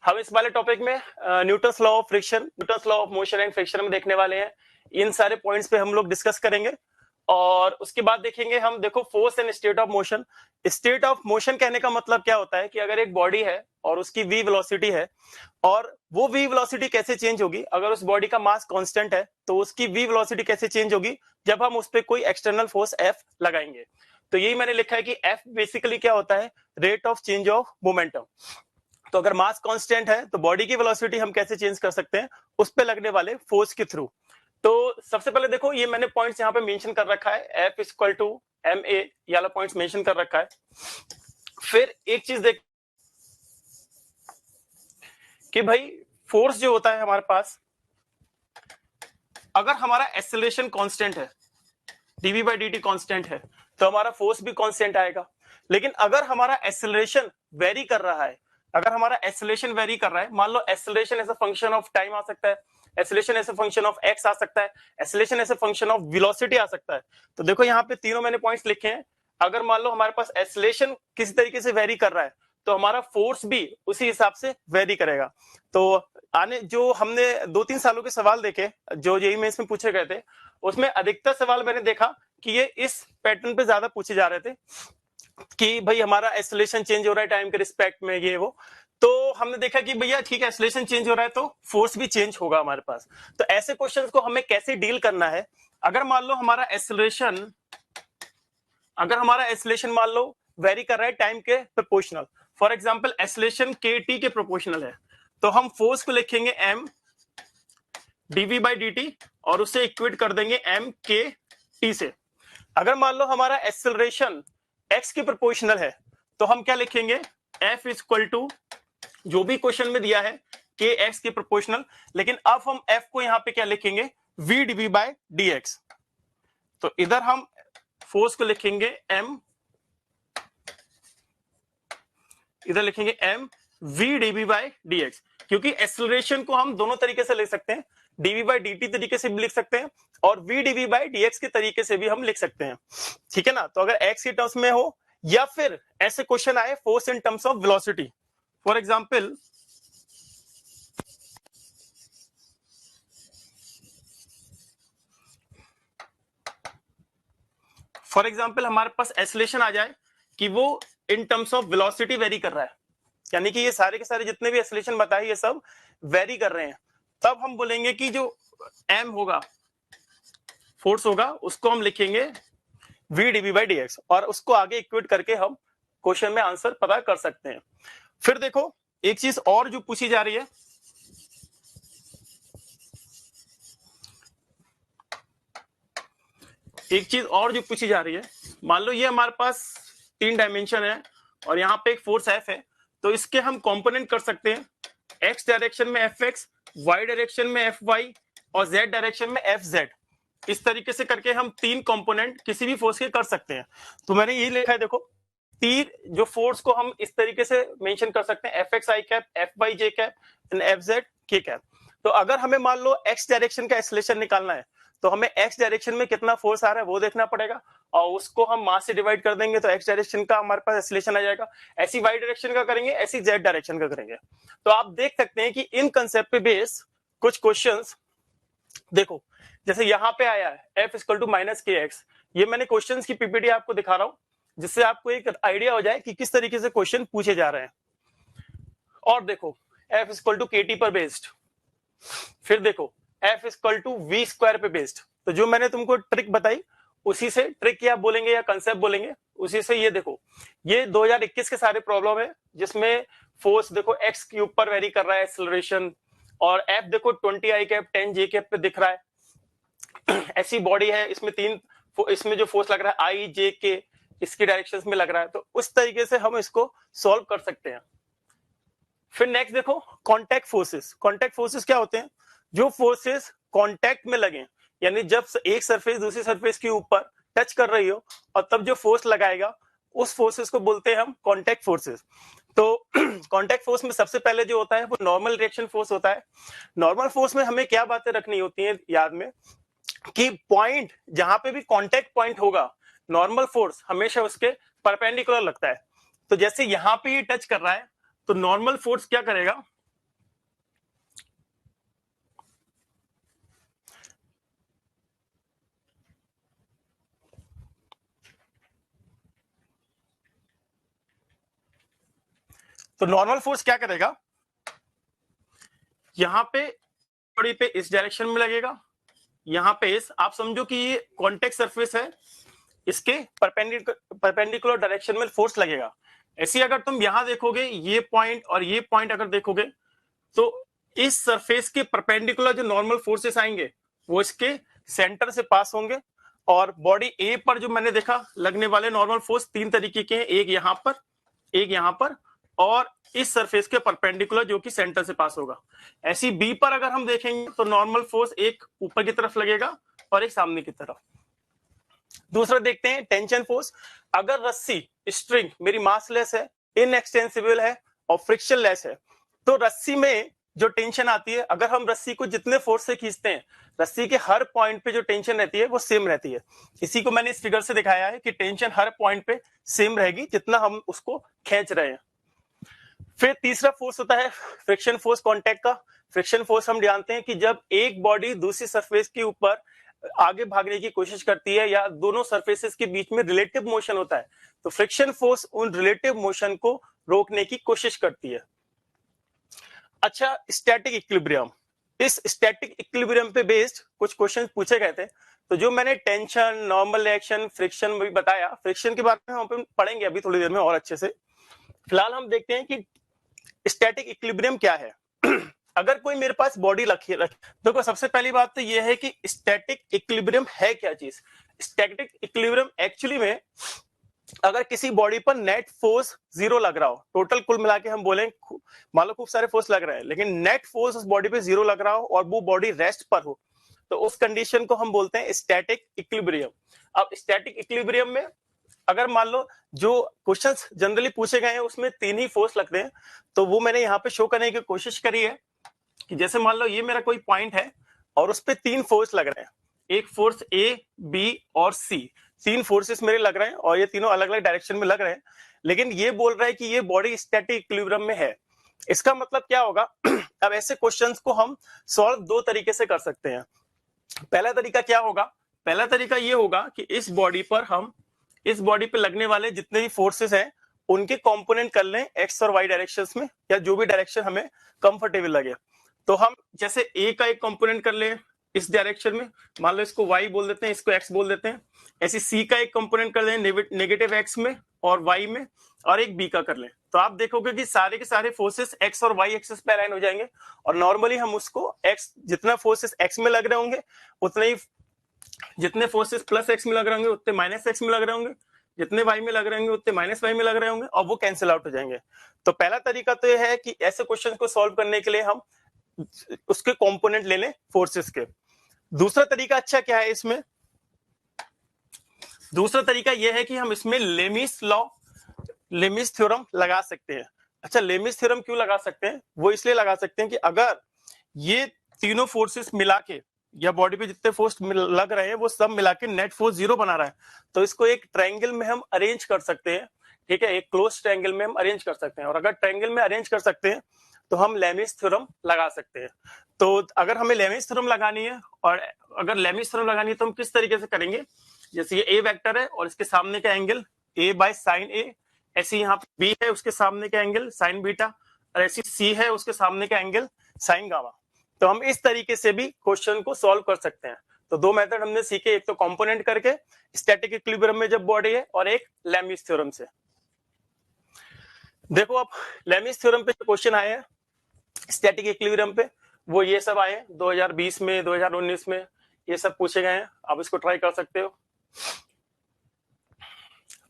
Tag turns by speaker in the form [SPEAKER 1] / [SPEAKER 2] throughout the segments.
[SPEAKER 1] हम इस वाले टॉपिक में Newton's law of friction, Newton's law of motion and friction में देखने वाले हैं। इन सारे पॉइंट्स पे हम लोग डिस्कस करेंगे और उसके बाद देखेंगे हम, देखो force and state of motion. State of motion कहने का मतलब क्या होता है कि अगर एक बॉडी है और उसकी v वेलोसिटी है, और वो v वेलोसिटी कैसे चेंज होगी, अगर उस बॉडी का मास कांस्टेंट है तो उसकी v वेलोसिटी कैसे चेंज होगी जब हम उस पर कोई एक्सटर्नल फोर्स F लगाएंगे। तो यही मैंने लिखा है कि F बेसिकली क्या होता है, rate of change of momentum. तो अगर मास कांस्टेंट है तो बॉडी की वेलोसिटी हम कैसे चेंज कर सकते हैं, उस पे लगने वाले फोर्स के थ्रू। तो सबसे पहले देखो, ये मैंने पॉइंट्स यहाँ पे मेंशन कर रखा है, F इक्वल टू ma, ये वाला पॉइंट्स मेंशन कर रखा है। फिर एक चीज देख कि भाई फोर्स जो होता है हमारे पास, अगर हमारा एक्सेलरेशन कांस्टेंट है, dv by dt कांस्टेंट है, तो हमारा फोर्स भी कांस्टेंट आएगा। लेकिन अगर हमारा एक्सेलरेशन वेरी कर रहा है, अगर हमारा एक्सेलरेशन वेरी कर रहा है, मान लो acceleration as a function of time आ सकता है, acceleration as a function of x आ सकता है, acceleration as a function of velocity आ सकता है। तो देखो यहाँ पे तीनों मैंने पॉइंट्स लिखे हैं। अगर मान लो हमारे पास एक्सेलरेशन किसी तरीके से वेरी कर रहा है तो हमारा फोर्स भी उसी हिसाब से वेरी करेगा। तो आने जो हमने 2-3 सालों के सवाल देखे जो जेईई मेंस में पूछे गए थे, उसमें अधिकतर सवाल मैंने देखा कि ये इस पैटर्न पे ज्यादा पूछे जा रहे थे कि भाई हमारा एक्सेलरेशन चेंज हो रहा है टाइम के रिस्पेक्ट में, ये वो। तो हमने देखा कि भैया ठीक है, एक्सेलरेशन चेंज हो रहा है तो फोर्स भी चेंज होगा हमारे पास। तो ऐसे क्वेश्चंस को हमें कैसे डील करना है, अगर मान लो हमारा एक्सेलरेशन मान लो वेरी कर रहा है टाइम के प्रोपोर्शनल, फॉर एग्जांपल एक्सेलरेशन के टी के प्रोपोर्शनल है, तो हम फोर्स को लिखेंगे m dv by dt और उससे इक्वेट कर देंगे m के t से। अगर मान लो हमारा एक्सेलरेशन x के प्रोपोर्शनल है तो हम क्या लिखेंगे, f इक्वल टू जो भी क्वेश्चन में दिया है के x के प्रोपोर्शनल, लेकिन अब हम f को यहां पे क्या लिखेंगे, v dv by dx। तो इधर हम फोर्स को लिखेंगे m, इधर लिखेंगे m v dv by dx, क्योंकि एक्सेलरेशन को हम दोनों तरीके से लिख सकते हैं, dv by dt तरीके से भी लिख सकते हैं और v dv by dx के तरीके से भी हम लिख सकते हैं, ठीक है ना। तो अगर x के टर्म्स में हो या फिर ऐसे क्वेश्चन आए force in terms of velocity, for example हमारे पास एक्सेलरेशन आ जाए कि वो in terms of velocity very कर रहा है, यानी कि ये सारे के सारे जितने भी एक्सेलरेशन बताए ये सब वेरी कर रहे हैं, तब हम बोलेंगे कि जो m होगा, फोर्स होगा, उसको हम लिखेंगे v dv by dx और उसको आगे इक्वेट करके हम क्वेश्चन में आंसर पता कर सकते हैं। फिर देखो एक चीज और जो पूछी जा रही है, मान लो ये हमारे पास 3 डायमेंशन है और यहाँ पे एक फोर्स F है, तो इसके हम कंपोनेंट कर सकते हैं, x डायरेक्शन में Fx, y डायरेक्शन में Fy और z डायरेक्शन में Fz। इस तरीके से करके हम 3 कंपोनेंट किसी भी फोर्स के कर सकते हैं। तो मैंने ये लिखा है, देखो तीर जो फोर्स को हम इस तरीके से मेंशन कर सकते हैं, Fx i cap, Fy j cap and Fz k cap. तो अगर हमें मान लो x डायरेक्शन का एक्सेलरेशन निकालना है तो हमें x डायरेक्शन में कितना फोर्स आ रहा है वो देखना पड़ेगा और उसको हम मास से डिवाइड कर देंगे तो x डायरेक्शन का हमारे पास एक्सेलरेशन आ जाएगा। ऐसी y डायरेक्शन का करेंगे, ऐसी z डायरेक्शन का करेंगे। तो आप देख सकते हैं कि इन कंसेप्ट पे बेस कुछ क्वेश्चंस देखो, जैसे यहाँ पे आया है F इक्वल टू माइनस के एक्स, ये मैंने क्वेश्चंस की पीपीटी आपको दिखा रहा हूँ जिससे आपको एक आइडिया हो जाए कि किस तरीके से क्वेश्चन पूछे जा रहे हैं। और देखो F equal to K T पर बेस्ड, फिर देखो F equal to V square पे बेस्ड। तो जो मैंने तुमको ट्रिक बताई उसी से, ट्रिक या बोलेंगे या कंसेप्ट बोलेंगे, उसी से ये देखो, ये 2021 के सारे प्रॉब्लम है जिसमें फोर्स देखो x क्यूब पर वेरी कर रहा है एक्सेलरेशन, और F देखो 20 i कैप 10 j कैप पे दिख रहा है। ऐसी बॉडी है, इसमें इसमें जो फोर्स लग रहा है i j k इसकी डायरेक्शंस में लग रहा है, तो उस तरीके से हम इसको सॉल्व कर सकते हैं। फिर नेक्स्ट देखो कॉन्टैक्ट फोर्सेस। कॉन्टैक्ट फोर्सेस क्या होते हैं, जो फोर्सेस कांटेक्ट में लगे, यानी जब एक सरफेस दूसरी सरफेस के ऊपर टच कर रही हो और तब जो फोर्स लगाएगा उस फोर्सेस को बोलते हैं हम कांटेक्ट फोर्सेस। तो कांटेक्ट फोर्स में सबसे पहले जो होता है वो नॉर्मल रिएक्शन फोर्स होता है। नॉर्मल फोर्स में हमें क्या बातें रखनी होती हैं याद में, कि पॉइंट जहां पे भी कांटेक्ट पॉइंट होगा नॉर्मल फोर्स हमेशा उसके परपेंडिकुलर लगता है। तो जैसे यहां पे ये टच कर रहा है तो नॉर्मल फोर्स क्या करेगा, तो नॉर्मल फोर्स क्या करेगा, यहां पे बॉडी पे इस डायरेक्शन में लगेगा, यहां पे इस, आप समझो कि ये कॉन्टेक्ट सरफेस है, इसके परपेंडिकुलर डायरेक्शन में फोर्स लगेगा। ऐसे अगर तुम यहां देखोगे, ये पॉइंट और ये पॉइंट अगर देखोगे, तो इस सरफेस के परपेंडिकुलर जो नॉर्मल फोर्सेस आएंगे वो इसके सेंटर से पास होंगे। और बॉडी ए पर जो मैंने देखा लगने वाले नॉर्मल फोर्स तीन तरीके के हैं, एक यहां पर, एक यहां पर, और इस सरफेस के परपेंडिकुलर जो कि सेंटर से पास होगा। ऐसी बी पर अगर हम देखेंगे तो नॉर्मल फोर्स एक ऊपर की तरफ लगेगा और एक सामने की तरफ। दूसरा देखते हैं टेंशन फोर्स। अगर रस्सी, स्ट्रिंग मेरी मासलेस है, इनएक्सटेंसिबल है और फ्रिक्शनलेस है, तो रस्सी में जो टेंशन आती है, अगर हम रस्सी को जितने फोर्स से खींचते हैं, रस्सी के हर पॉइंट पे जो टेंशन रहती है वो सेम रहती है। इसी को मैंने इस फिगर से दिखाया है कि टेंशन हर पॉइंट पे सेम रहेगी जितना हम उसको खींच रहे हैं। फिर तीसरा फोर्स होता है फ्रिक्शन फोर्स कांटेक्ट का। फ्रिक्शन फोर्स हम जानते हैं कि जब एक बॉडी दूसरी सरफेस के ऊपर आगे भागने की कोशिश करती है या दोनों सरफेसेस के बीच में रिलेटिव मोशन होता है, तो फ्रिक्शन फोर्स उन रिलेटिव मोशन को रोकने की कोशिश करती है। अच्छा, स्टैटिक इक्विलिब्रियम। इस स्टैटिक इक्विलिब्रियम पे बेस्ड कुछ क्वेश्चन पूछे गए थे। तो जो मैंने टेंशन, नॉर्मल रिएक्शन, फ्रिक्शन भी बताया, फ्रिक्शन के बारे में हम पढ़ेंगे अभी थोड़ी देर में और अच्छे से। फिलहाल हम देखते हैं कि स्टैटिक इक्विलिब्रियम क्या है। अगर कोई मेरे पास बॉडी रखी, देखो सबसे पहली बात तो यह है कि स्टैटिक इक्विलिब्रियम है क्या चीज। स्टैटिक इक्विलिब्रियम एक्चुअली में, अगर किसी बॉडी पर नेट फोर्स 0 लग रहा हो, टोटल कुल मिला के हम बोलें, मान लो खूब सारे फोर्स लग रहे हैं, लेकिन नेट फोर्स उस बॉडी पे 0 लग रहा हो और वो बॉडी रेस्ट पर हो, तो उस कंडीशन को हम बोलते हैं स्टैटिक इक्विलिब्रियम। अब स्टैटिक इक्विलिब्रियम में अगर मान लो जो क्वेश्चंस जनरली पूछे गए हैं उसमें 3 ही फोर्स लगते हैं, तो वो मैंने यहाँ पे शो करने की कोशिश करी है कि जैसे मान लो ये मेरा कोई पॉइंट है और उस पे 3 फोर्स लग रहे हैं, एक फोर्स ए, बी और सी, 3 फोर्सेस मेरे लग रहे हैं और ये तीनों अलग अलग डायरेक्शन में लग रहे हैं, लेकिन ये बोल रहा है कि ये बॉडी स्टैटिक इक्विलिब्रियम में है। इसका मतलब क्या होगा? अब ऐसे क्वेश्चंस को हम सॉल्व 2 तरीके से कर सकते हैं। पहला तरीका क्या होगा? पहला तरीका ये होगा कि इस बॉडी पर हम, इस बॉडी पे लगने वाले जितने भी फोर्सेस हैं उनके कंपोनेंट कर लें एक्स और वाई डायरेक्शंस में, या जो भी डायरेक्शन हमें कंफर्टेबल लगे। तो हम जैसे ए का एक कंपोनेंट कर लें इस डायरेक्शन में, मान लो इसको y बोल देते हैं, इसको x बोल देते हैं। ऐसे सी का एक कंपोनेंट कर लें नेगेटिव x में और y में, और एक b का कर लें। तो आप देखोगे कि सारे के सारे फोर्सेस x और y एक्सिस पे अलाइन हो जाएंगे, और नॉर्मली हम उसको x, जितना फोर्सेस x में लग रहे होंगे उतने ही, जितने फोर्सेस प्लस x में लग रहे होंगे उतने माइनस x में लग रहे होंगे, जितने y में लग रहे होंगे उतने माइनस y में लग रहे होंगे, और वो कैंसिल आउट हो जाएंगे। तो पहला तरीका तो यह है कि ऐसे क्वेश्चन को सॉल्व करने के लिए हम उसके कंपोनेंट ले लें फोर्सेस के। दूसरा तरीका अच्छा क्या है इसमें? दूसरा तरीका यह है कि हम इसमें लेमिस लॉ, लेमिस थ्योरम लगा सकते हैं। अच्छा, लेमिस थ्योरम क्यों लगा सकते हैं? वो इसलिए लगा सकते हैं कि अगर ये तीनों फोर्सेस मिला के, या बॉडी पे जितने फोर्स लग रहे हैं वो सब मिला के नेट फोर्स 0 बना रहा है, तो इसको एक ट्रायंगल में हम अरेंज कर सकते हैं। ठीक है, एक क्लोज ट्रायंगल में हम अरेंज कर सकते हैं, और अगर ट्रायंगल में अरेंज कर सकते हैं तो हम लेमिस थ्योरम लगा सकते हैं। तो अगर हमें लेमिस थ्योरम लगानी है, और अगर लेमिस थ्योरम लगानी है तो हम किस तरीके से करेंगे? जैसे ये ए वेक्टर है और इसके सामने का एंगल ए बाय साइन ए, ऐसे यहाँ बी है उसके सामने का एंगल साइन बीटा, और ऐसी सी है उसके सामने का एंगल साइन गामा। तो हम इस तरीके से भी क्वेश्चन को सॉल्व कर सकते हैं। तो 2 मेथड हमने सीखे, एक तो कंपोनेंट करके स्टैटिक इक्विलिब्रियम में जब बॉडी है, और एक लेमिस थ्योरम से। देखो अब लेमिस थ्योरम पे जो क्वेश्चन आए हैं स्टैटिक इक्विलिब्रियम पे, वो ये सब आए 2020 में, 2019 में, ये सब पूछे गए हैं। आप इसको ट्राई कर सकते हो।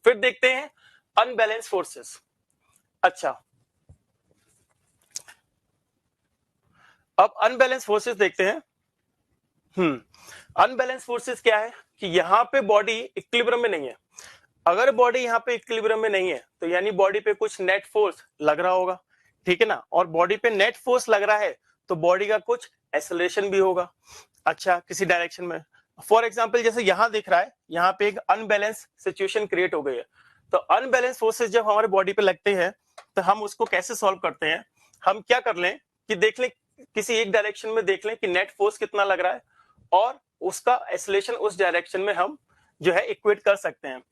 [SPEAKER 1] फिर देखते हैं अनबैलेंस फोर्सेस। अच्छा, अब अनबैलेंस फोर्सेस देखते हैं। अनबैलेंस फोर्सेस क्या है कि यहां पे बॉडी इक्विलिब्रियम में नहीं है। अगर बॉडी यहां पे इक्विलिब्रियम में नहीं है तो यानी बॉडी पे कुछ नेट फोर्स लग रहा होगा, ठीक है ना, और बॉडी पे नेट फोर्स लग रहा है तो बॉडी का कुछ एक्सेलरेशन भी होगा, अच्छा, किसी डायरेक्शन में। फॉर एग्जांपल जैसे यहां दिख रहा है, यहां पे एक अनबैलेंस सिचुएशन क्रिएट हो गई है। तो अनबैलेंस फोर्सेस जब हमारे बॉडी पे लगते हैं तो हम उसको कैसे सॉल्व करते हैं? हम क्या कर लें कि देख लें, किसी एक डायरेक्शन में देख लें कि नेट फोर्स कितना लग रहा है, और उसका एक्सेलरेशन उस डायरेक्शन में हम जो है इक्वेट कर सकते हैं।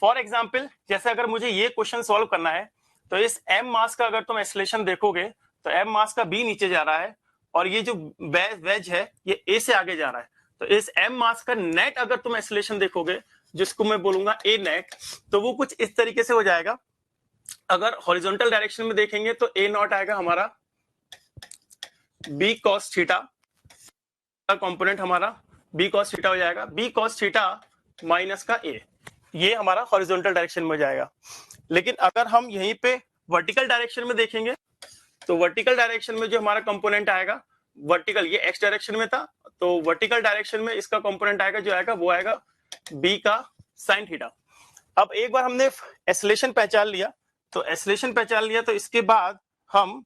[SPEAKER 1] फॉर एग्जाम्पल जैसे अगर मुझे ये क्वेश्चन सॉल्व करना है, तो इस m मास का अगर तुम एक्सेलरेशन देखोगे तो m मास का b नीचे जा रहा है और ये जो वेज है ये a से आगे जा रहा है। तो इस m मास का नेट अगर तुम एक्सेलरेशन देखोगे जिसको मैं बोलूंगा a नेट, तो वो कुछ इस तरीके से हो जाएगा। अगर हॉरिजॉन्टल डायरेक्शन में देखेंगे तो a नॉट आएगा हमारा b cos थीटा का कंपोनेंट, हमारा b cos थीटा हो जाएगा b cos थीटा माइनस का a, ये हमारा हॉरिजॉन्टल डायरेक्शन में हो जाएगा। लेकिन अगर हम यहीं पे वर्टिकल डायरेक्शन में देखेंगे तो वर्टिकल डायरेक्शन में जो हमारा कंपोनेंट आएगा, वर्टिकल ये एक्स डायरेक्शन में था, तो वर्टिकल डायरेक्शन में इसका कंपोनेंट आएगा जो आएगा वो आएगा b का साइन थीटा। अब एक बार हमने एक्सेलरेशन पहचान लिया, तो एक्सेलरेशन पहचान लिया तो इसके बाद हम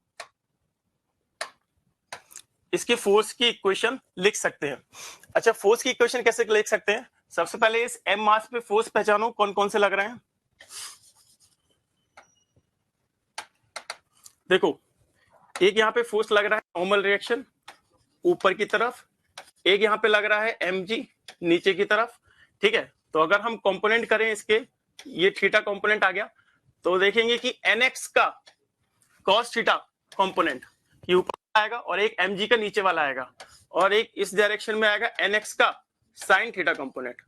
[SPEAKER 1] इसके फोर्स की इक्वेशन लिख सकते हैं। अच्छा, फोर्स की इक्वेशन कैसे लिख सकते हैं? सबसे पहले इस m मास पे फोर्स पहचानो कौन कौन से लग रहे हैं। देखो, एक यहाँ पे फोर्स लग रहा है नॉर्मल रिएक्शन ऊपर की तरफ, एक यहाँ पे लग रहा है mg नीचे की तरफ, ठीक है। तो अगर हम कंपोनेंट करें इसके, ये थीटा कंपोनेंट आ गया, तो देखेंगे कि nx का cos थीटा कंपोनेंट ये ऊपर आएगा और एक mg का नीचे वाला आएगा, और एक इस डायरेक्शन में आएगा nx का साइन थीटा कंपोनेंट।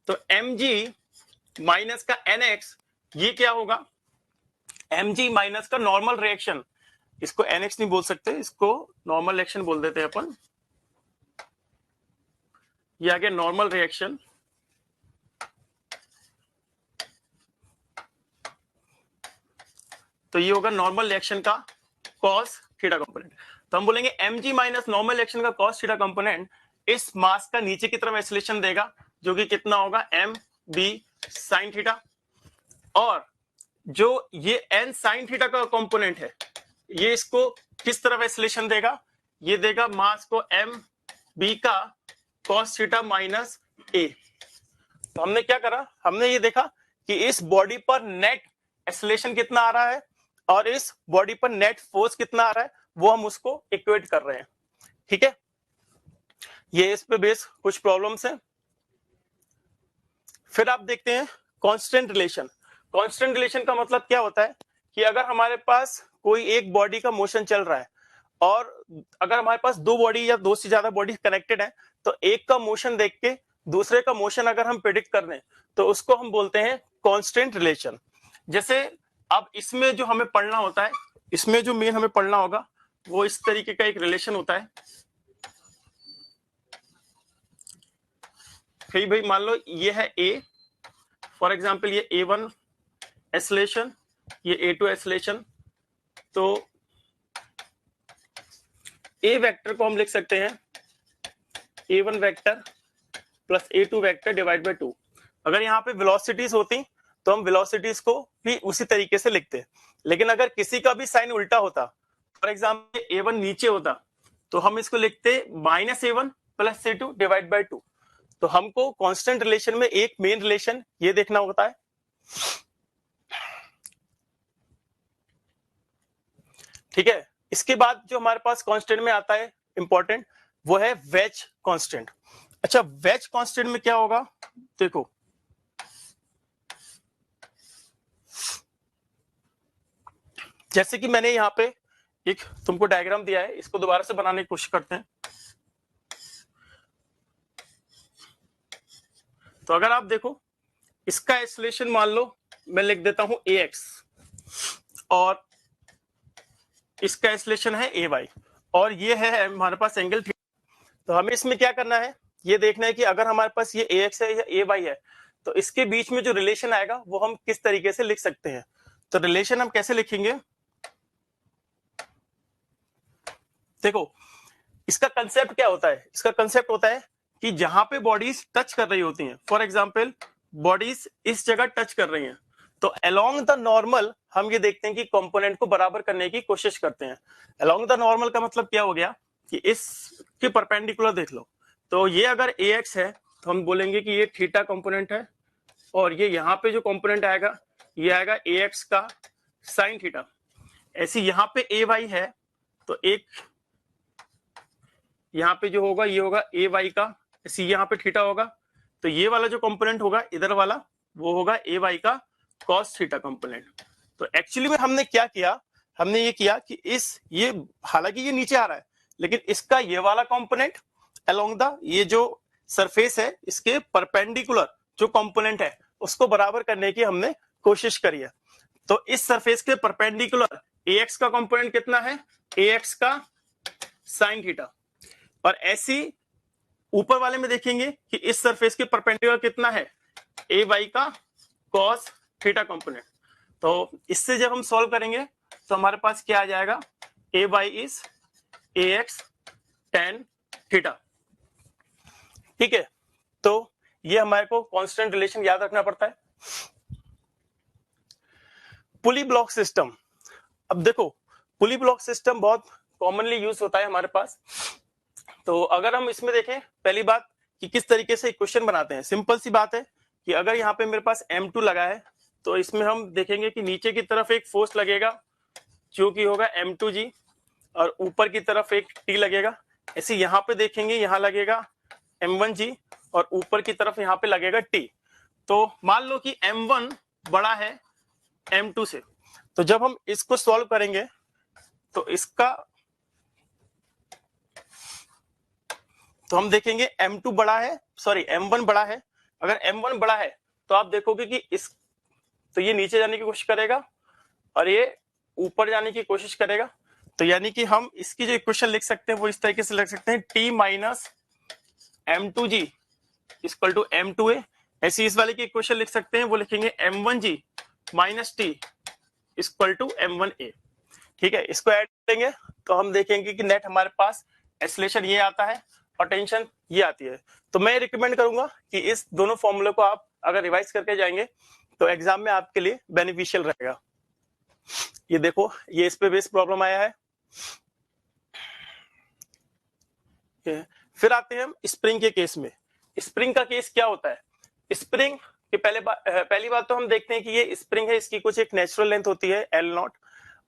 [SPEAKER 1] तो mg माइनस का nx ये क्या होगा? mg माइनस का नॉर्मल रिएक्शन, इसको nx नहीं बोल सकते, इसको नॉर्मल रिएक्शन बोल देते हैं अपन। ये आ गया नॉर्मल रिएक्शन, तो ये होगा नॉर्मल रिएक्शन का cos थीटा कंपोनेंट। तो हम बोलेंगे mg माइनस नॉर्मल रिएक्शन का cos थीटा कंपोनेंट इस मास का नीचे की तरफ एक्सेलरेशन देगा, जो कि कितना होगा mb sin थीटा, और जो ये n sin थीटा का कंपोनेंट है ये इसको किस तरफ एक्सेलरेशन देगा? ये देगा मास को mb का cos थीटा माइनस a। तो हमने क्या करा? हमने ये देखा कि इस बॉडी पर नेट एक्सेलरेशन कितना आ रहा है और इस बॉडी पर नेट फोर्स कितना आ रहा है, वो हम उसको इक्वेट कर रहे हैं, ठीक है। ये इस पे बेस कुछ प्रॉब्लम्स हैं। फिर आप देखते हैं कांस्टेंट रिलेशन। कांस्टेंट रिलेशन का मतलब क्या होता है कि अगर हमारे पास कोई एक बॉडी का मोशन चल रहा है और अगर हमारे पास दो बॉडी या दो से ज्यादा बॉडी कनेक्टेड है, तो एक का मोशन देख के दूसरे का मोशन अगर हम प्रेडिक्ट कर दें तो उसको हम बोलते हैं कांस्टेंट रिलेशन। जैसे अब इसमें जो हमें पढ़ना होता है, इसमें जो मेन हमें पढ़ना होगा वो इस तरीके का एक रिलेशन होता है कि भाई मान लो ये है A, फॉर एग्जांपल ये A1 एक्सेलरेशन, ये A2 एक्सेलरेशन, तो A वेक्टर को हम लिख सकते हैं A1 vector plus A2 vector divide by 2। अगर यहाँ पे वेलोसिटीज होती तो हम वेलोसिटीज को भी उसी तरीके से लिखते, लेकिन अगर किसी का भी साइन उल्टा होता, फॉर एग्जांपल A1 नीचे होता, तो हम इसको लिखते -A1 plus A2 divide by 2। तो हमको कांस्टेंट रिलेशन में एक मेन रिलेशन ये देखना होता है, ठीक है। इसके बाद जो हमारे पास कांस्टेंट में आता है इंपॉर्टेंट, वो है वेज कांस्टेंट। अच्छा, वेज कांस्टेंट में क्या होगा? देखो, जैसे कि मैंने यहाँ पे एक तुमको डायग्राम दिया है, इसको दोबारा से बनाने की कोशिश करते हैं। तो अगर आप देखो, इसका एक्सेलरेशन मान लो मैं लिख देता हूं ax और इसका एक्सेलरेशन है ay, और ये है हमारे पास एंगल थीटा। तो हमें इसमें क्या करना है, ये देखना है कि अगर हमारे पास ये ax है या ay है, तो इसके बीच में जो रिलेशन आएगा वो हम किस तरीके से लिख सकते हैं। तो रिलेशन हम कैसे लिखेंगे? देखो, इसका कंसेप्ट क्या होता है? इसका कंसेप्ट होता है कि जहां पे बॉडीज टच कर रही होती हैं, फॉर एग्जांपल बॉडीज इस जगह टच कर रही हैं, तो अलोंग द नॉर्मल हम ये देखते हैं कि कंपोनेंट को बराबर करने की कोशिश करते हैं। अलोंग द नॉर्मल का मतलब क्या हो गया कि इसके परपेंडिकुलर देख लो, तो ये अगर ax है तो हम बोलेंगे कि ये थीटा कंपोनेंट है, और ये यहाँ पे जो कंपोनेंट आएगा ये आएगा ax का साइन थीटा। ऐसे यहाँ पे ay है, तो एक यहाँ पे जो होगा ये होगा ay का, ऐसे यहाँ पे थीटा होगा, तो ये वाला जो कंपोनेंट होगा इधर वाला वो होगा ay का cos थीटा कंपोनेंट। तो एक्चुअली में हमने क्या किया, हमने ये किया कि ये हालांकि ये नीचे आ रहा है, लेकिन इसका ये वाला कंपोनेंट अलोंग द ये जो सरफेस है इसके परपेंडिकुलर जो कंपोनेंट है उसको बराबर करने की हमने कोशिश करी है। तो इस सरफेस के परपेंडिकुलर ax का कंपोनेंट कितना है, ax का साइन थीटा, और ऐसी ऊपर वाले में देखेंगे कि इस सरफेस के परपेंडिकुलर कितना है, ay का cos थीटा कंपोनेंट। तो इससे जब हम सॉल्व करेंगे तो हमारे पास क्या आ जाएगा, ay is ax tan theta. ठीक है, तो ये हमारे को कांस्टेंट रिलेशन याद रखना पड़ता है। पुली ब्लॉक सिस्टम, अब देखो पुली ब्लॉक सिस्टम बहुत कॉमनली यूज होता है हमारे पास। तो अगर हम इसमें देखें, पहली बात कि किस तरीके से इक्वेशन बनाते हैं, सिंपल सी बात है कि अगर यहाँ पे मेरे पास M2 लगा है तो इसमें हम देखेंगे कि नीचे की तरफ एक फोर्स लगेगा जो कि होगा M2G, और ऊपर की तरफ एक T लगेगा। ऐसे यहाँ पे देखेंगे, यहाँ लगेगा M1G और ऊपर की तरफ यहाँ पे लगेगा T। तो मान लो कि M1 बड़ा है M2 से, तो जब हम इसको सॉल्व करेंगे तो तो हम देखेंगे M2 बड़ा है, सॉरी M1 बड़ा है। अगर M1 बड़ा है तो आप देखोगे कि तो ये नीचे जाने की कोशिश करेगा और ये ऊपर जाने की कोशिश करेगा। तो यानी कि हम इसकी जो इक्वेशन लिख सकते हैं वो इस तरीके से लिख सकते हैं, T minus M2G equal to M2A। ऐसी इस वाले की इक्वेशन लिख सकते हैं, वो लिखेंगे M1G minus T equal to M1A। ठीक है, इसको ऐड करेंगे तो हम देखेंगे कि नेट हमारे पास एक्सेलरेशन ये आता है और टेंशन ये आती है। तो मैं रिकमेंड करूंगा कि इस दोनों फॉर्मूले को आप अगर रिवाइज करके जाएंगे तो एग्जाम में आपके लिए बेनिफिशियल रहेगा। ये देखो, ये इस पे बेस प्रॉब्लम आया है। फिर आते हैं हम स्प्रिंग के केस में। स्प्रिंग का केस क्या होता है, स्प्रिंग के पहली बात तो हम देखते हैं कि ये स्प्रिंग है, इसकी कुछ एक नेचुरल लेंथ होती है L0।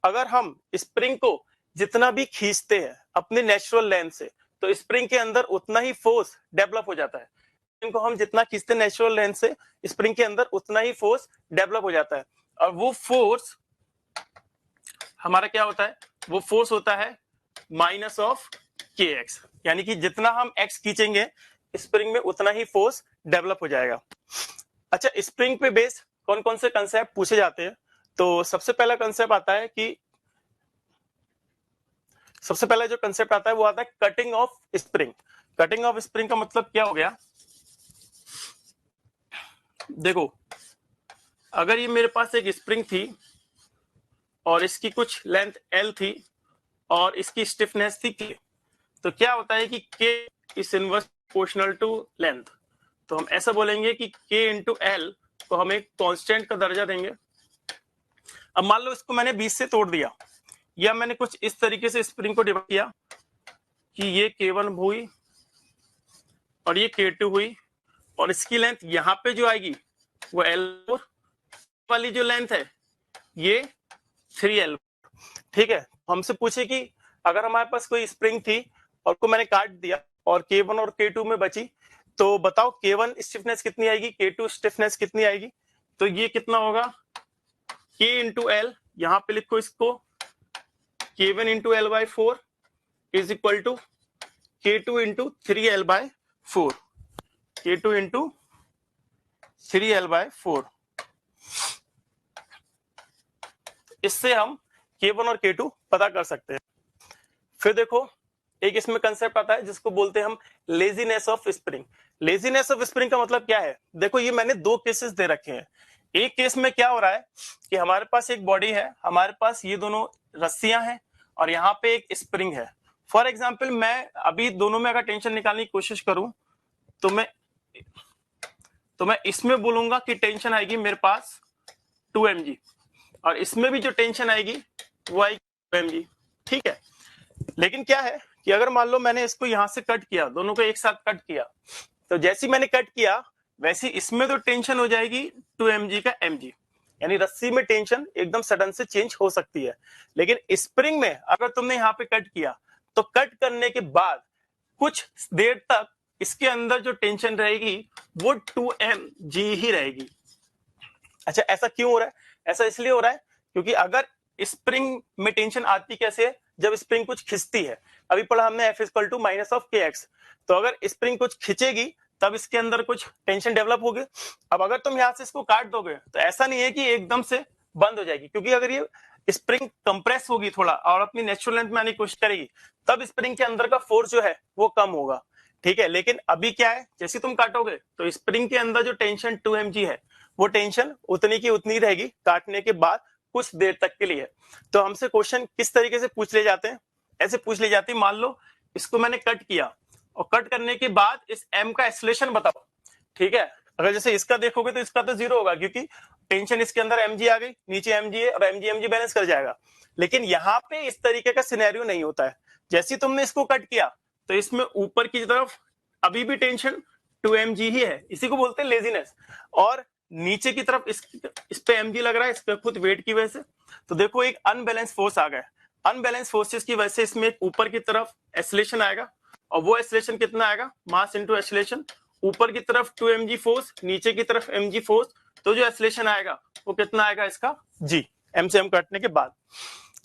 [SPEAKER 1] अगर हम स्प्रिंग को जितना भी खींचते हैं अपने नेचुरल लेंथ से तो स्प्रिंग के अंदर उतना ही फोर्स डेवलप हो जाता है। स्प्रिंग को हम जितना खींचते हैं नेचुरल लेंथ से, स्प्रिंग के अंदर उतना ही फोर्स डेवलप हो जाता है। और वो फोर्स हमारा क्या होता है, वो फोर्स होता है माइनस ऑफ kx, यानी कि जितना हम x खींचेंगे स्प्रिंग में उतना ही फोर्स डेवलप हो जाएगा। अच्छा, स्प्रिंग पे बेस कौन कौन से कंसेप्ट पूछे जाते हैं, तो सबसे पहला कंसेप्ट आता है कि सबसे पहला जो कंसेप्ट आता है वो आता है cutting of spring. Cutting of spring का मतलब क्या हो गया, देखो अगर ये मेरे पास एक स्प्रिंग थी और इसकी कुछ लेंथ L थी और इसकी स्टिफनेस थी K, तो क्या होता है कि K is inverse proportional to length. तो हम ऐसा बोलेंगे कि K इंटू L को हम एक कांस्टेंट का दर्जा देंगे। अब मान लो इसको मैंने 20 से तोड़ दिया, या मैंने कुछ इस तरीके से स्प्रिंग को डिवाइड किया कि ये K1 हुई और ये K2 हुई, और इसकी लेंथ यहाँ पे जो आएगी वो L4 वाली जो लेंथ है ये 3L। ठीक है, हमसे पूछे कि अगर हमारे पास कोई स्प्रिंग थी और को मैंने काट दिया और K1 और K2 में बची, तो बताओ K1 स्टिफनेस कितनी आएगी, K2 स्टिफनेस कितनी आएगी। तो ये कितना होगा, K इंटू L, यहाँ पे लिखो इसको K1 into L by 4 is equal to K2 into 3L by 4, K2 into 3L by 4। इससे हम K1 और K2 पता कर सकते हैं। फिर देखो एक इसमें कंसेप्ट आता है जिसको बोलते हैं हम laziness of spring. Laziness of spring का मतलब क्या है, देखो ये मैंने दो केसेस दे रखे हैं। एक केस में क्या हो रहा है कि हमारे पास एक बॉडी है, हमारे पास ये दोनों रस्सियां हैं और यहाँ पे एक स्प्रिंग है। फॉर एग्जाम्पल मैं अभी दोनों में अगर टेंशन निकालने की कोशिश करूं तो मैं इसमें बोलूंगा कि टेंशन आएगी मेरे पास 2 mg, और इसमें भी जो टेंशन आएगी वो आएगी 2 mg। ठीक है, लेकिन क्या है कि अगर मान लो मैंने इसको यहां से कट किया, दोनों को एक साथ कट किया, तो जैसे मैंने कट किया वैसे इसमें तो टेंशन हो जाएगी 2 mg का mg, यानी रस्सी में टेंशन एकदम सडन से चेंज हो सकती है। लेकिन स्प्रिंग में अगर तुमने यहाँ पे कट किया तो कट करने के बाद कुछ देर तक इसके अंदर जो टेंशन रहेगी वो 2 mg ही रहेगी। अच्छा, ऐसा क्यों हो रहा है, ऐसा इसलिए हो रहा है क्योंकि अगर स्प्रिंग में टेंशन आती कैसे है, जब स्प्रिंग कुछ खिंचती है। अभी पढ़ा हमने F equal to minus of K X, तो अगर स्प्रिंग कुछ खिंचेगी तब इसके अंदर कुछ टेंशन डेवलप होगी। अब अगर तुम यहां से इसको काट दोगे तो ऐसा नहीं है कि एकदम से बंद हो जाएगी, क्योंकि अगर ये स्प्रिंग कंप्रेस होगी थोड़ा और अपनी नेचुरल लेंथ में आने की कोशिश करेगी, तब स्प्रिंग के अंदर का फोर्स जो है वो कम होगा, ठीक है। लेकिन अभी क्या है, जैसे तुम काटोगे तो स्प्रिंग के अंदर जो टेंशन 2 mg है वो टेंशन उतनी की उतनी रहेगी काटने के बाद कुछ देर तक के लिए। तो हमसे क्वेश्चन किस तरीके से पूछ ले जाते हैं, ऐसे पूछ ले जाती है, मान लो इसको मैंने कट किया और कट करने के बाद इस m का एक्सेलरेशन बताओ, ठीक है। अगर जैसे इसका देखोगे तो इसका तो 0 होगा, क्योंकि टेंशन इसके अंदर mg आ गई, नीचे mg है और mg बैलेंस कर जाएगा। लेकिन यहाँ पे इस तरीके का सिनेरियो नहीं होता है। जैसे तुमने इसको कट किया तो इसमें ऊपर की तरफ अभी भी टेंशन 2 mg ही है, इसी को बोलते हैं लेजीनेस, और नीचे की तरफ इस पे mg लग रहा है, इस पे खुद वेट की वजह से। तो देखो एक अनबैलेंस फोर्स आ गया, अनबैलेंस फोर्सेस की वजह से इसमें ऊपर की तरफ एक्सेलरेशन आएगा, और वो एक्सेलरेशन कितना आएगा, मास इनटू एक्सेलरेशन। ऊपर की तरफ 2 mg फोर्स, नीचे की तरफ mg फोर्स, तो जो एक्सेलरेशन आएगा वो कितना आएगा इसका, g, m से m काटने के बाद,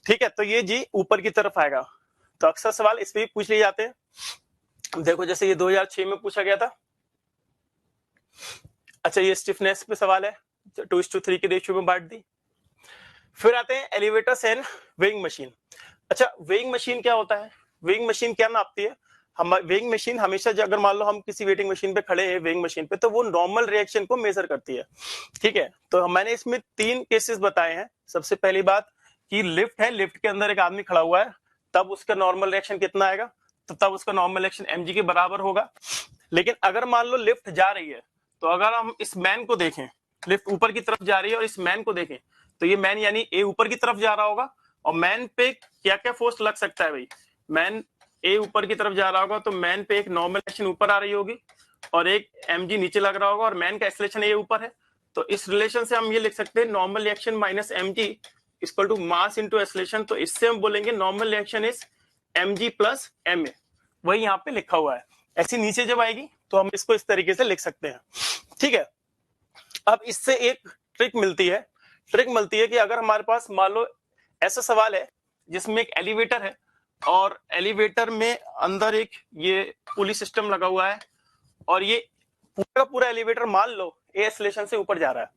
[SPEAKER 1] ठीक है। तो ये g ऊपर की तरफ आएगा। तो अक्सर सवाल इस पे भी पूछ लिए जाते हैं। देखो जैसे ये 2006 में पूछा गया था। अच्छा ये स्टिफनेस पे सवाल है, 2:3 के रेशियो में बांट दी। फिर आते हैं एलिवेटर्स एंड वेइंग मशीन। अच्छा वेइंग मशीन क्या होता है, वेइंग मशीन क्या नापती है, हम वेइंग मशीन हमेशा अगर मान लो हम किसी वेटिंग मशीन पे खड़े हैं वेइंग मशीन पे, तो वो नॉर्मल रिएक्शन को मेजर करती है, ठीक है। तो मैंने इसमें 3 केसेस बताए हैं। सबसे पहली बात कि लिफ्ट है, लिफ्ट के अंदर एक आदमी खड़ा हुआ है, तब उसका नॉर्मल रिएक्शन कितना आएगा, तो तब उसका नॉर्मल रिएक्शन mg के बराबर होगा। लेकिन अगर मान लो लिफ्ट जा रही है, तो अगर हम इस मैन को देखें, लिफ्ट ऊपर की तरफ जा रही है और इस मैन को देखें, तो ये मैन यानी ए ऊपर की तरफ जा रहा होगा, और मैन पे क्या क्या फोर्स लग सकता है भाई, मैन ए ऊपर की तरफ जा रहा होगा तो मैन पे एक नॉर्मल एक्शन ऊपर आ रही होगी और एक mg नीचे लग रहा होगा, और मैन का एक्सेलरेशन ए ऊपर है। तो इस रिलेशन से हम ये लिख सकते हैं normal reaction minus mg equal to mass into acceleration. तो इससे हम बोलेंगे normal reaction is mg plus ma, वही यहाँ पे लिखा हुआ है। ऐसी नीचे जब आएगी तो हम इसको इस तरीके से लिख सकते हैं, ठीक है। अब इससे एक ट्रिक मिलती है कि अगर हमारे पास मान लो ऐसा सवाल है जिसमें एक एलिवेटर है और एलिवेटर में अंदर एक ये पुली सिस्टम लगा हुआ है, और ये पूरा पूरा एलिवेटर मान लो ए एक्सेलरेशन से ऊपर जा रहा है।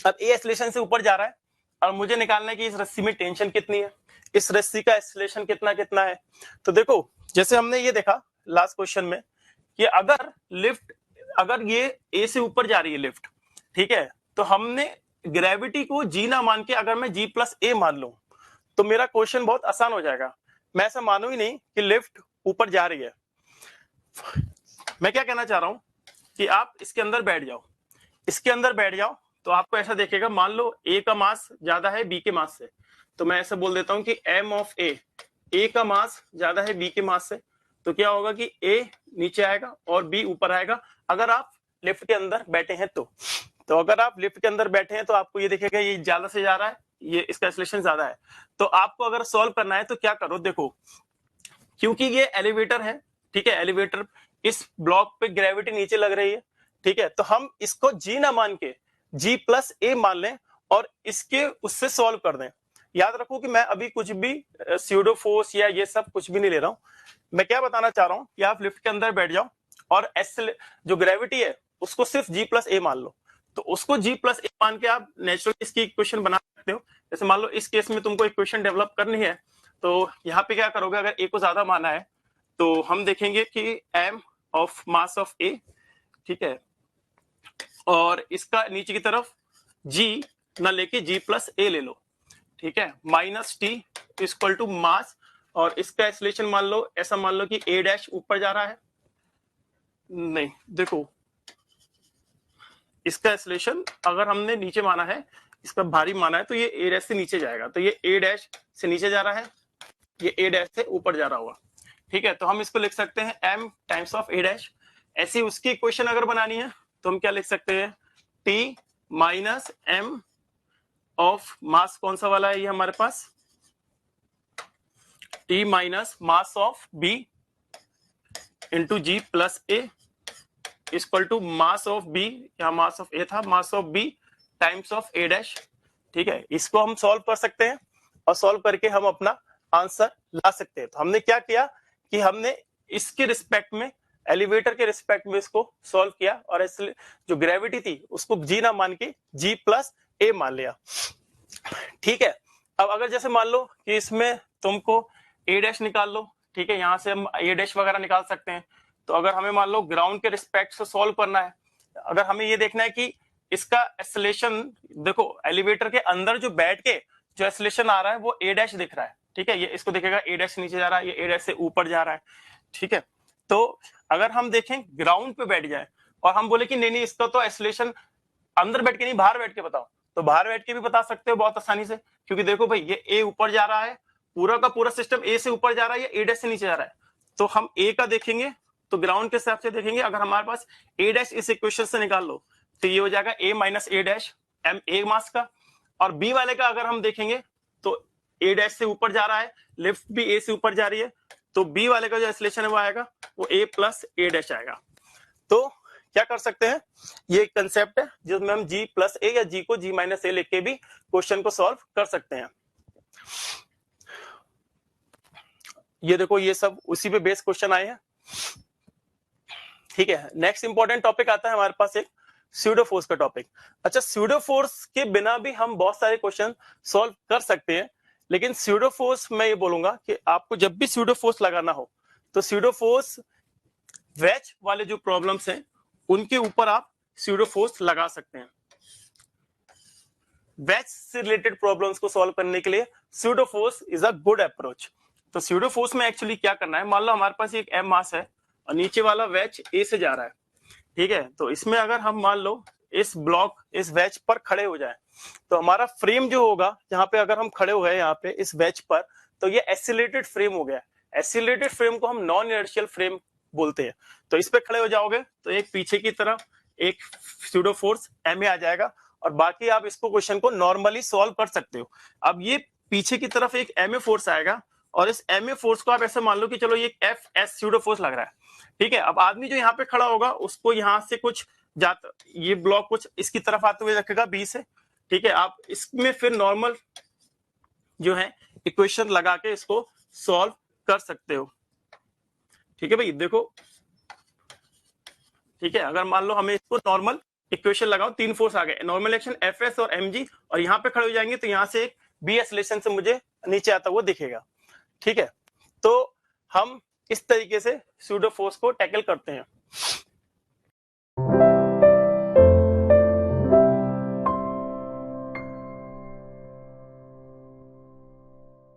[SPEAKER 1] अब ए एक्सेलरेशन से ऊपर जा रहा है और मुझे निकालना है कि इस रस्सी में टेंशन कितनी है, इस रस्सी का एक्सेलरेशन कितना कितना है। तो देखो जैसे हमने ये देखा लास्ट क्वेश्चन में कि अगर ये ए से ऊपर जा रही है लिफ्ट, ठीक है, तो हमने ग्रेविटी को जी ना मान के अगर मैं जी प्लस ए मान लूं तो मेरा क्वेश्चन बहुत आसान हो जाएगा। मैं ऐसा मानू ही नहीं कि लिफ्ट ऊपर जा रही है। मैं क्या कहना चाह रहा हूं कि आप इसके अंदर बैठ जाओ, तो आपको ऐसा देखेगा, मान लो ए का मास ज्यादा है बी के मास से, तो मैं ऐसा बोल देता हूं कि m ऑफ ए का मास ज्यादा है बी के मास से, तो क्या होगा कि ए नीचे आएगा और बी ऊपर आएगा अगर आप लिफ्ट के अंदर बैठे हैं तो अगर आप लिफ्ट के अंदर बैठे हैं तो आपको ये दिखेगा ये ज्यादा से जा रहा है, ये इसका एक्सेलरेशन ज्यादा है। तो आपको अगर सॉल्व करना है तो क्या करो, देखो क्योंकि ये एलिवेटर है, ठीक है, एलिवेटर इस ब्लॉक पे ग्रेविटी नीचे लग रही है, ठीक है, तो हम इसको जी ना मान के जी प्लस ए मान लें और इसके उससे सॉल्व कर दें। याद रखो कि मैं अभी कुछ भी स्यूडो फोर्स या ये सब कुछ भी नहीं ले रहा हूं। मैं क्या बताना चाह रहा हूं कि आप लिफ्ट के अंदर बैठ जाओ और जो ग्रेविटी है उसको सिर्फ जी प्लस ए मान लो, तो उसको जी प्लस ए मान के आप नेचुरल इसकी इक्वेशन बना सकते हो। जैसे मान लो इस केस में तुमको इक्वेशन डेवलप करनी है, तो यहाँ पे क्या करोगे, अगर ए को ज्यादा माना है तो हम देखेंगे कि m ऑफ मास ऑफ ए, ठीक है, और इसका नीचे की तरफ g ना लेके g प्लस ए ले लो, ठीक है, minus T equal to mass, और इसका एक्सेलरेशन मान लो ऐसा मान लो कि a डैश ऊपर जा रहा है, नहीं देखो इसका एक्सेलरेशन अगर हमने नीचे माना है, इसका भारी माना है, तो ये a डैश से नीचे जाएगा, तो ये a डैश से नीचे जा रहा है, ये a डैश से ऊपर जा रहा होगा, ठीक है। तो हम इसको लिख सकते हैं m times of a dash. ऐसी उसकी इक्वेशन अगर बनानी है तो हम क्या लिख सकते हैं, t minus m of mass, कौन सा वाला है ये हमारे पास, t minus mass of b into G plus A equal to mass of b, यहाँ मास ऑफ a था, mass of b times of a dash, ठीक है, इसको हम सॉल्व कर सकते हैं और सॉल्व करके हम अपना आंसर ला सकते हैं। तो हमने क्या किया कि हमने इसके रिस्पेक्ट में, एलिवेटर के रिस्पेक्ट में इसको सॉल्व किया और इसलिए जो ग्रेविटी थी उसको जी ना मान के जी प्लस ए मान लिया। ठीक है, अब अगर जैसे मान लो कि इसमें तुमको ए डैश निकाल लो, ठीक है, यहां से हम ए डैश वगैरह निकाल सकते हैं। तो अगर हमें मान लो ग्राउंड के रिस्पेक्ट से सॉल्व करना है, अगर हमें ये देखना है कि इसका एक्सेलेरेशन, देखो एलिवेटर के अंदर जो बैठ के जो एक्सेलेरेशन आ रहा है वो ए डैश दिख रहा है, ठीक है, ये इसको देखेगा ए डैश नीचे जा रहा है, ये ए डैश से ऊपर जा रहा है, ठीक है। तो अगर हम देखें ग्राउंड पे बैठ जाए और हम बोले कि नहीं नहीं इसका तो एक्सेलेरेशन अंदर बैठ के नहीं बाहर बैठ के बताओ, तो बाहर बैठ के भी बता सकते हो बहुत आसानी से, क्योंकि देखो भाई ये ए ऊपर जा रहा है, पूरा का पूरा सिस्टम ए से ऊपर जा रहा है या ए डैश से नीचे जा रहा है। तो हम ए का देखेंगे तो ग्राउंड के हिसाब से देखेंगे, अगर हमारे पास ए डैश इस इक्वेशन से निकाल लो तो ये हो जाएगा A minus A dash M A mass का, और बी वाले का अगर हम देखेंगे तो ए डैश से ऊपर जा रहा है, लिफ्ट भी ए से ऊपर जा रही है, तो बी वाले का जो एक्सेलेरेशन है वो आएगा वो ए प्लस ए डैश आएगा। तो क्या कर सकते हैं, ये कंसेप्ट है जिसमें हम जी प्लस ए या जी को जी माइनस ए लिख के भी क्वेश्चन को सॉल्व कर सकते हैं। ये देखो ये सब उसी पे बेस क्वेश्चन आए हैं, ठीक है। नेक्स्ट इंपॉर्टेंट टॉपिक आता है हमारे पास एक स्यूडो फोर्स का टॉपिक। अच्छा, स्यूडो फोर्स के बिना भी हम बहुत सारे क्वेश्चन सॉल्व कर सकते हैं, लेकिन स्यूडो फोर्स मैं ये बोलूंगा कि आपको जब भी स्यूडो फोर्स लगाना हो तो स्यूडो फोर्स वेज वाले जो प्रॉब्लम्स हैं उनके ऊपर आप स्यूडो फोर्स लगा सकते हैं। वेज से रिलेटेड प्रॉब्लम्स को सॉल्व करने के लिए pseudo force is a good approach. तो स्यूडो फोर्स में एक्चुअली क्या करना है, मान लो हमारे पास एक एम मास है और नीचे वाला वेज ए से जा रहा है, ठीक है। तो इसमें अगर हम मान लो इस ब्लॉक इस वेज पर खड़े हो जाए तो हमारा फ्रेम जो होगा, जहां पे अगर हम खड़े हुए हैं यहाँ पे इस वेज पर, तो ये एक्सीलरेटेड फ्रेम हो गया। एक्सीलरेटेड फ्रेम को हम नॉन इनर्शियल फ्रेम बोलते हैं। तो इस पे खड़े हो जाओगे तो एक पीछे की तरफ एक स्यूडो फोर्स एम ए आ जाएगा और बाकी आप इसको क्वेश्चन को नॉर्मली सॉल्व कर सकते हो। अब ये पीछे की तरफ एक एम ए फोर्स आएगा और इस एम ए फोर्स को आप ऐसे मान लो कि चलो ये एफ एस स्यूडो फोर्स लग रहा है, ठीक है। अब आदमी जो यहाँ पे खड़ा होगा उसको यहाँ से कुछ जाता, ये ब्लॉक कुछ इसकी तरफ आते हुए रखेगा बी से, ठीक है। आप इसमें फिर नॉर्मल जो है इक्वेशन लगा के इसको सॉल्व कर सकते हो, ठीक है भाई। देखो ठीक है, अगर मान लो हमें इसको नॉर्मल इक्वेशन लगाओ, तीन फोर्स आ गए, नॉर्मल एक्शन एफ एस और एम जी, और यहाँ पे खड़े हो जाएंगे तो यहाँ से एक बी एक्सेलरेशन से मुझे नीचे आता हुआ दिखेगा, ठीक है। तो हम इस तरीके से स्यूडो फोर्स को टैकल करते हैं।